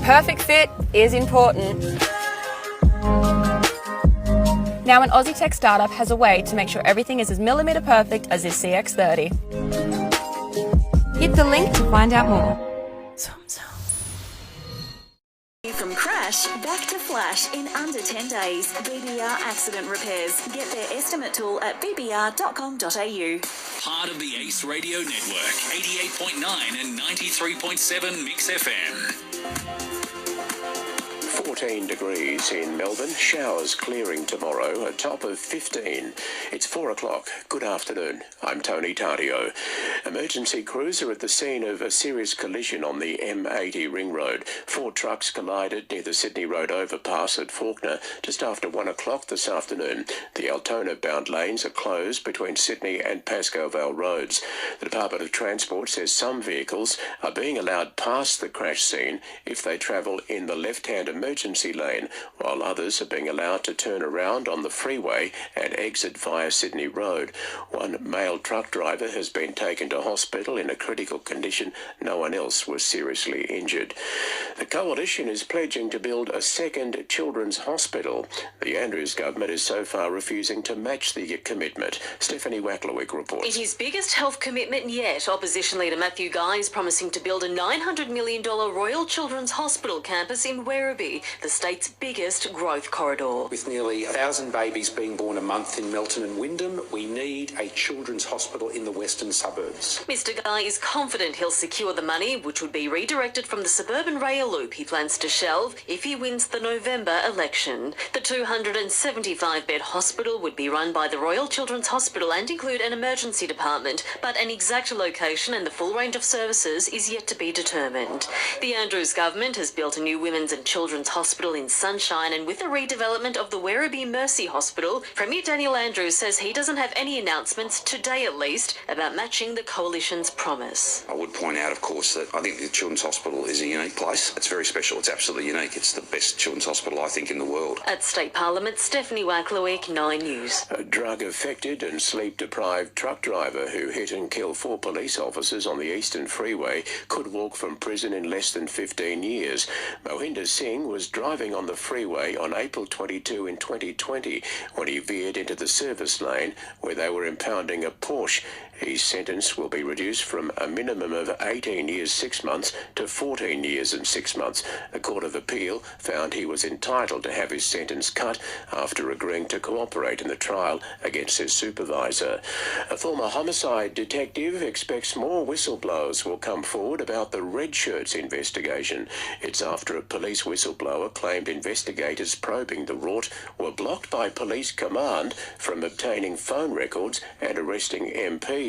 perfect fit is important. Now an Aussie tech startup has a way to make sure everything is as millimetre perfect as this CX-30. Hit the link to find out more. From crash back to flash in under 10 days. BBR Accident Repairs. Get their estimate tool at bbr.com.au. Part of the Ace Radio Network, 88.9 and 93.7 Mix FM. 14 degrees in Melbourne, showers clearing tomorrow, a top of 15. It's 4 o'clock. Good afternoon. I'm Tony Tardio. Emergency crews are at the scene of a serious collision on the M80 ring road. 4 trucks collided near the Sydney Road overpass at Fawkner just after 1 o'clock this afternoon. The Altona-bound lanes are closed between Sydney and Pascoe Vale roads. The Department of Transport says some vehicles are being allowed past the crash scene if they travel in the left-hand emergency lane, while others are being allowed to turn around on the freeway and exit via Sydney Road. One male truck driver has been taken to hospital in a critical condition. No one else was seriously injured. The Coalition is pledging to build a second children's hospital. The Andrews government is so far refusing to match the commitment. Stephanie Wacklewick reports. In his biggest health commitment yet, Opposition leader Matthew Guy is promising to build a $900 million Royal Children's Hospital campus in Werribee, the state's biggest growth corridor. With nearly 1,000 babies being born a month in Melton and Wyndham, we need a children's hospital in the western suburbs. Mr Guy is confident he'll secure the money, which would be redirected from the suburban rail loop he plans to shelve if he wins the November election. The 275-bed hospital would be run by the Royal Children's Hospital and include an emergency department, but an exact location and the full range of services is yet to be determined. The Andrews government has built a new women's and children's hospital in Sunshine, and with the redevelopment of the Werribee Mercy Hospital, Premier Daniel Andrews says he doesn't have any announcements, today at least, about matching the Coalition's promise. I would point out, of course, that I think the Children's Hospital is a unique place. It's very special. It's absolutely unique. It's the best children's hospital, I think, in the world. At State Parliament, Stephanie Wacklewick, 9 News. A drug-affected and sleep-deprived truck driver who hit and killed 4 police officers on the Eastern Freeway could walk from prison in less than 15 years. Mohinder Singh was driving on the freeway on April 22 in 2020 when he veered into the service lane where they were impounding a Porsche. His sentence will be reduced from a minimum of 18 years 6 months to 14 years and 6 months. The Court of Appeal found he was entitled to have his sentence cut after agreeing to cooperate in the trial against his supervisor. A former homicide detective expects more whistleblowers will come forward about the Red Shirts investigation. It's after a police whistleblower claimed investigators probing the rort were blocked by police command from obtaining phone records and arresting MPs.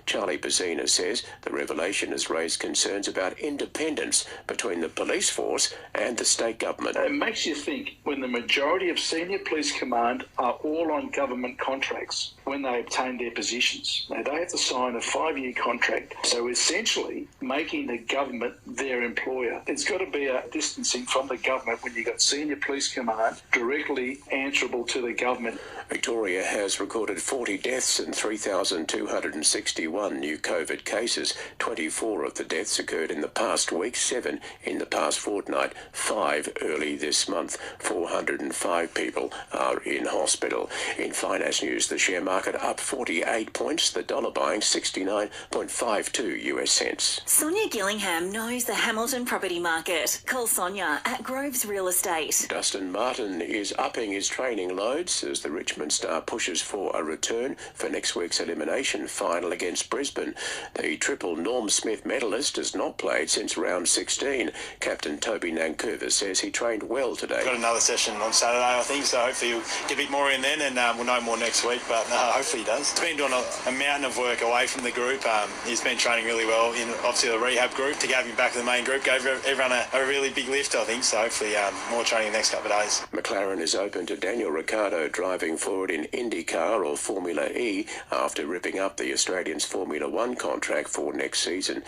Charlie Bazzina says the revelation has raised concerns about independence between the police force and the state government. It makes you think when the majority of senior police command are all on government contracts when they obtain their positions. Now, they have to sign a 5-year contract, so essentially making the government their employer. There's got to be a distancing from the government when you've got senior police command directly answerable to the government. Victoria has recorded 40 deaths and 3,261 new COVID cases. 24 of the deaths occurred in the past week, 7 in the past fortnight, 5 early this month. 405 people are in hospital. In finance news, the share market up 48 points, the dollar buying 69.52 US cents. Sonia Gillingham knows the Hamilton property market. Call Sonia at Groves Real Estate. Dustin Martin is upping his training loads as the Richmond star pushes for a return for next week's elimination final against Brisbane. The triple Norm Smith medalist has not played since round 16. Captain Toby Nankervis says he trained well today. Got another session on Saturday, I think, so hopefully he'll get a bit more in then, and we'll know more next week, but hopefully he does. He's been doing a mountain of work away from the group. He's been training really well in, obviously, the rehab group. To get him back to the main group gave everyone a really big lift, I think, so hopefully more training the next couple of days. McLaren is open to Daniel Ricciardo driving forward in IndyCar or Formula E after ripping up the Australian's Formula One contract for next season.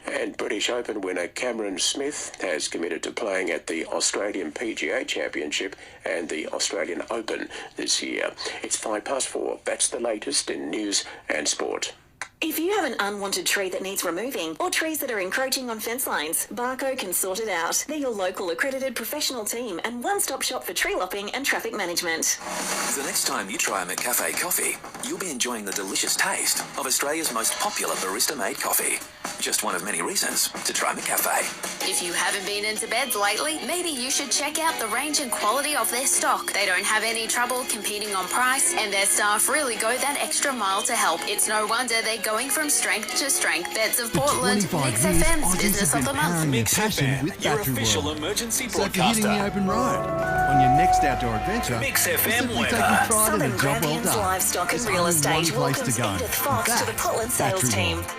And British Open winner Cameron Smith has committed to playing at the Australian PGA Championship and the Australian Open this year. It's 4:05. That's the latest in news and sport. If you have an unwanted tree that needs removing or trees that are encroaching on fence lines, Barco can sort it out. They're your local accredited professional team and one-stop shop for tree lopping and traffic management. The next time you try a McCafe coffee, you'll be enjoying the delicious taste of Australia's most popular barista-made coffee. Just one of many reasons to try McCafe. If you haven't been into beds lately, maybe you should check out the range and quality of their stock. They don't have any trouble competing on price, and their staff really go that extra mile to help. It's no wonder they're going from strength to strength. Beds of Portland, MixxFM's Business of the Month. MixxFM, your official World. emergency So if you're broadcaster. hitting the open road on your next outdoor adventure, MixxFM we're weather. taking pride in Southern a job well Grampians done. Livestock and There's Real only Estate one place welcomes to go. Edith Fox to the Portland sales Battery team. World.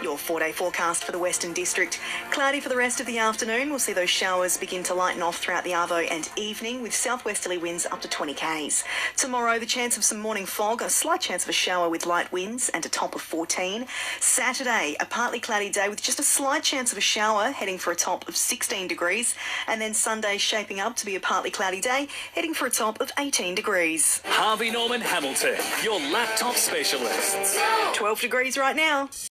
Your 4-day forecast for the Western District. Cloudy for the rest of the afternoon. We'll see those showers begin to lighten off throughout the arvo and evening with southwesterly winds up to 20 k's. Tomorrow, the chance of some morning fog, a slight chance of a shower with light winds and a top of 14. Saturday, a partly cloudy day with just a slight chance of a shower, heading for a top of 16 degrees. And then Sunday shaping up to be a partly cloudy day, heading for a top of 18 degrees. Harvey Norman Hamilton, your laptop specialists. 12 degrees right now.